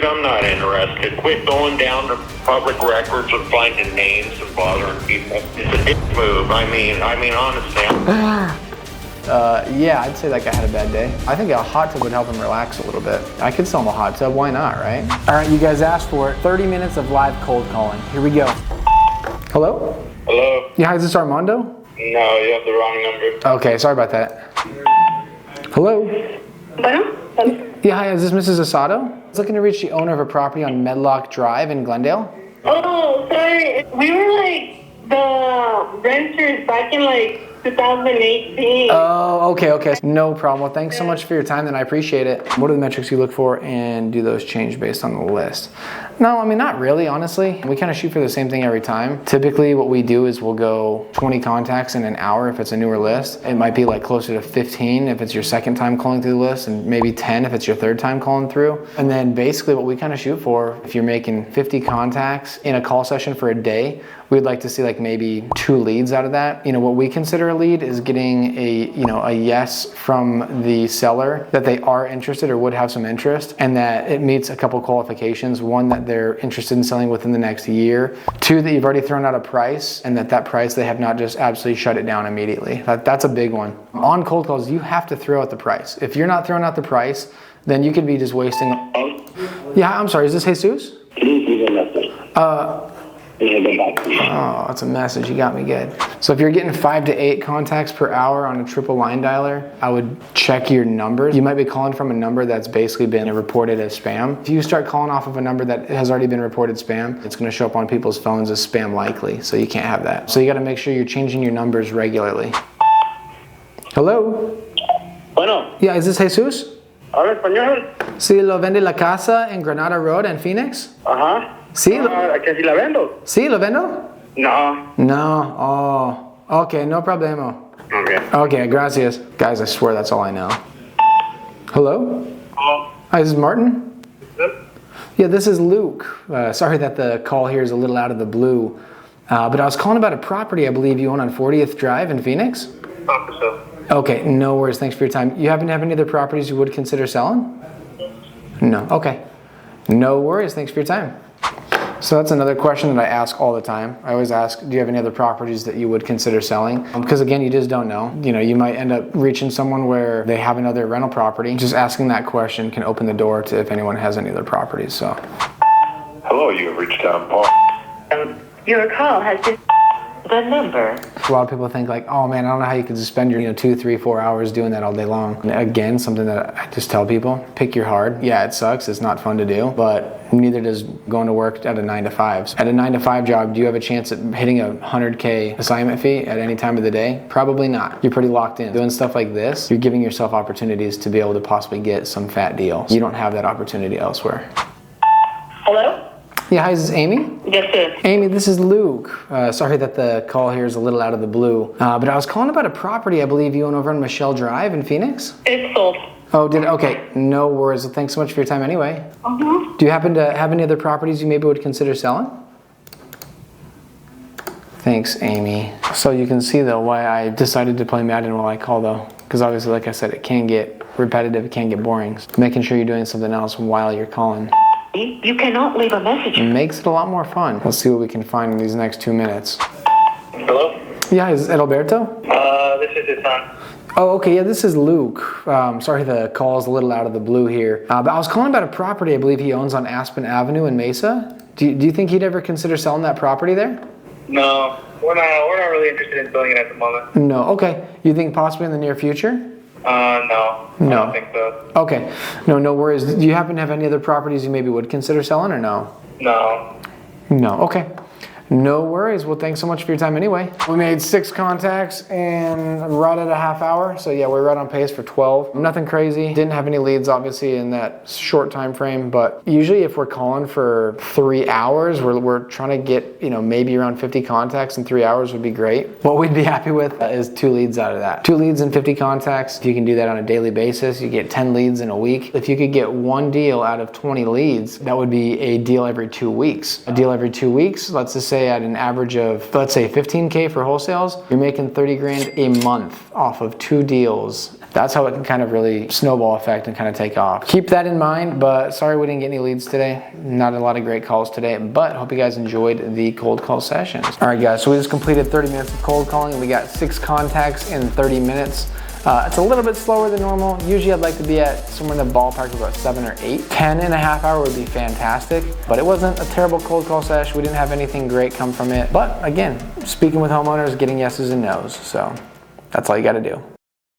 I'm not interested. Quit going down to public records and finding names and bothering people. It's a dick move. I mean, honestly. Yeah, I'd say that guy had a bad day. I think a hot tub would help him relax a little bit. I could sell him a hot tub, why not, right? All right, you guys asked for it. 30 minutes of live cold calling. Here we go. Hello? Hello? Yeah, hi, is this Armando? No, you have the wrong number. Okay, sorry about that. Hello? Bueno? Yeah, hi, is this Mrs. Asado? I was looking to reach the owner of a property on Medlock Drive in Glendale. Oh, sorry. We were like the renters back in like 2018. Oh, okay. No problem. Well, thanks so much for your time, then. I appreciate it. What are the metrics you look for, and do those change based on the list? No, I mean, not really, honestly. We kind of shoot for the same thing every time. Typically, what we do is we'll go 20 contacts in an hour if it's a newer list. It might be like closer to 15 if it's your second time calling through the list, and maybe 10 if it's your third time calling through. And then basically what we kind of shoot for, if you're making 50 contacts in a call session for a day, we'd like to see like maybe 2 leads out of that. You know, what we consider a lead is getting a yes from the seller that they are interested or would have some interest, and that it meets a couple qualifications. One, that they're interested in selling within the next year. 2, that you've already thrown out a price, and that price they have not just absolutely shut it down immediately. That's a big one. On cold calls, you have to throw out the price. If you're not throwing out the price, then you could be just wasting. Yeah, I'm sorry, is this Jesus? Oh, that's a message. You got me good. So if you're getting 5 to 8 contacts per hour on a triple line dialer, I would check your numbers. You might be calling from a number that's basically been reported as spam. If you start calling off of a number that has already been reported spam, it's going to show up on people's phones as spam likely. So you can't have that. So you got to make sure you're changing your numbers regularly. Hello? Bueno. Yeah, is this Jesus? Habla español. Sí, lo vende la casa en Granada Road en Phoenix? Ajá. Sí, ¿Que si la vendo? sí, lo vendo? No. No, oh, okay, no problema. Okay. Okay, gracias. Guys, I swear that's all I know. Hello? Hello? Hi, this is Martin? Yep. Yeah, this is Luke. Sorry that the call here is a little out of the blue. But I was calling about a property I believe you own on 40th Drive in Phoenix? So. Okay, no worries. Thanks for your time. You happen to have any other properties you would consider selling? No. Okay. No worries. Thanks for your time. So that's another question that I ask all the time. I always ask, do you have any other properties that you would consider selling? Because again, you just don't know. You know, you might end up reaching someone where they have another rental property. Just asking that question can open the door to if anyone has any other properties. So. Hello, you have reached Town Park. Your call has been... The number. A lot of people think like, oh man, I don't know how you could just spend your 2, 3, 4 hours doing that all day long. And again, something that I just tell people, pick your hard. Yeah, it sucks. It's not fun to do, but neither does going to work at a 9 to 5. At a 9 to 5 job, do you have a chance at hitting a $100K assignment fee at any time of the day? Probably not. You're pretty locked in. Doing stuff like this, you're giving yourself opportunities to be able to possibly get some fat deal. You don't have that opportunity elsewhere. Hello? Yeah, hi, is this Amy? Yes, sir. Amy, this is Luke. Sorry that the call here is a little out of the blue, but I was calling about a property I believe you own over on Michelle Drive in Phoenix. It's sold. Oh, did it? Okay, no worries. Well, thanks so much for your time anyway. Mm-hmm. Do you happen to have any other properties you maybe would consider selling? Thanks, Amy. So you can see though why I decided to play Madden while I call though, because obviously, like I said, it can get repetitive, it can get boring. So making sure you're doing something else while you're calling. You cannot leave a message. It makes it a lot more fun. Let's see what we can find in these next 2 minutes. Hello? Yeah, is it Alberto? This is his son. Oh, okay, yeah, this is Luke. Sorry the call is a little out of the blue here. But I was calling about a property I believe he owns on Aspen Avenue in Mesa. Do you think he'd ever consider selling that property there? No, we're not really interested in selling it at the moment. No, okay. You think possibly in the near future? No. No. I don't think so. Okay, no worries. Do you happen to have any other properties you maybe would consider selling or no? No. No, okay. No worries. Well, thanks so much for your time anyway. We made 6 contacts and right at a half hour. So yeah, we're right on pace for 12. Nothing crazy. Didn't have any leads obviously in that short time frame, but usually if we're calling for 3 hours, we're trying to get, maybe around 50 contacts in 3 hours would be great. What we'd be happy with is 2 leads out of that. 2 leads and 50 contacts. If you can do that on a daily basis, you get 10 leads in a week. If you could get 1 deal out of 20 leads, that would be a deal every 2 weeks. A deal every 2 weeks, let's just say say at an average of, let's say 15K for wholesales, you're making 30 grand a month off of 2 deals. That's how it can kind of really snowball effect and kind of take off. Keep that in mind, but sorry we didn't get any leads today. Not a lot of great calls today, but hope you guys enjoyed the cold call sessions. All right guys, so we just completed 30 minutes of cold calling. We got 6 contacts in 30 minutes. It's a little bit slower than normal. Usually I'd like to be at somewhere in the ballpark of about 7 or 8. 10 and a half hour would be fantastic, but it wasn't a terrible cold call session. We didn't have anything great come from it. But again, speaking with homeowners, getting yeses and nos. So that's all you gotta do.